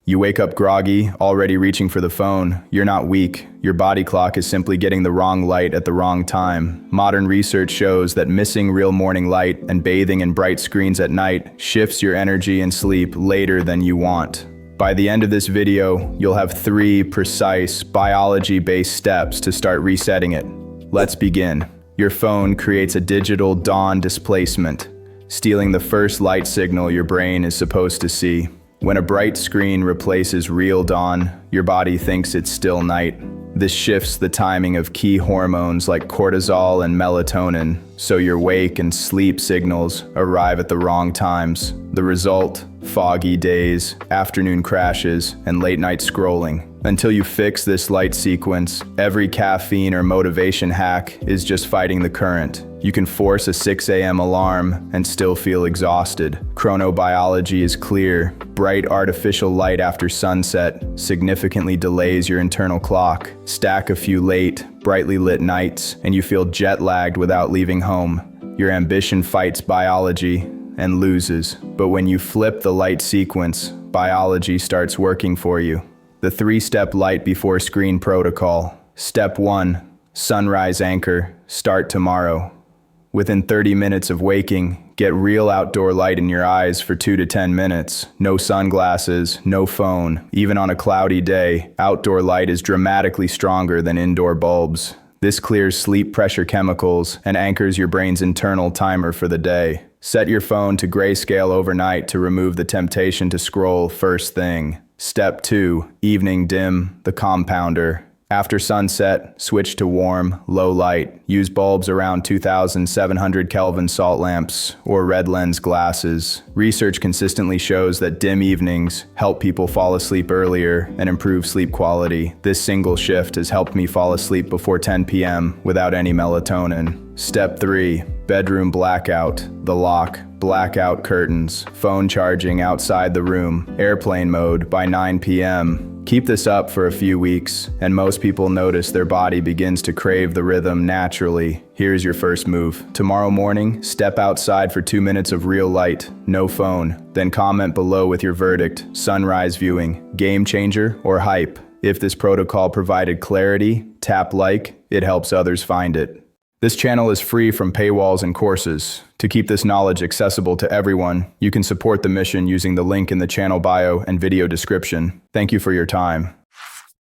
You wake up groggy, already reaching for the phone. You're not weak. Your body clock is simply getting the wrong light at the wrong time. Modern research shows that missing real morning light and bathing in bright screens at night shifts your energy and sleep later than you want. By the end of this video, you'll have 3 precise, biology-based steps to start resetting it. Let's begin. Your phone creates a digital dawn displacement, stealing the first light signal your brain is supposed to see. When a bright screen replaces real dawn, your body thinks it's still night. This shifts the timing of key hormones like cortisol and melatonin, so your wake and sleep signals arrive at the wrong times. The result? Foggy days, afternoon crashes, and late-night scrolling. Until you fix this light sequence, every caffeine or motivation hack is just fighting the current. You can force a 6 a.m. alarm and still feel exhausted. Chronobiology is clear. Bright artificial light after sunset significantly delays your internal clock. Stack a few late, brightly lit nights, and you feel jet-lagged without leaving home. Your ambition fights biology and loses. But when you flip the light sequence, biology starts working for you. The 3-step light before screen protocol. Step 1, sunrise anchor, start tomorrow. Within 30 minutes of waking, get real outdoor light in your eyes for 2 to 10 minutes. No sunglasses, no phone. Even on a cloudy day, outdoor light is dramatically stronger than indoor bulbs. This clears sleep pressure chemicals and anchors your brain's internal timer for the day. Set your phone to grayscale overnight to remove the temptation to scroll first thing. Step 2, evening dim, the compounder. After sunset, switch to warm, low light. Use bulbs around 2,700 Kelvin salt lamps or red lens glasses. Research consistently shows that dim evenings help people fall asleep earlier and improve sleep quality. This single shift has helped me fall asleep before 10 p.m. without any melatonin. Step 3, bedroom blackout, the lock. Blackout curtains, phone charging outside the room, airplane mode by 9 p.m. Keep this up for a few weeks, and most people notice their body begins to crave the rhythm naturally. Here's your first move. Tomorrow morning, step outside for 2 minutes of real light, no phone. Then comment below with your verdict. Sunrise viewing, game changer or hype? If this protocol provided clarity, tap like, it helps others find it. This channel is free from paywalls and courses. To keep this knowledge accessible to everyone, you can support the mission using the link in the channel bio and video description. Thank you for your time.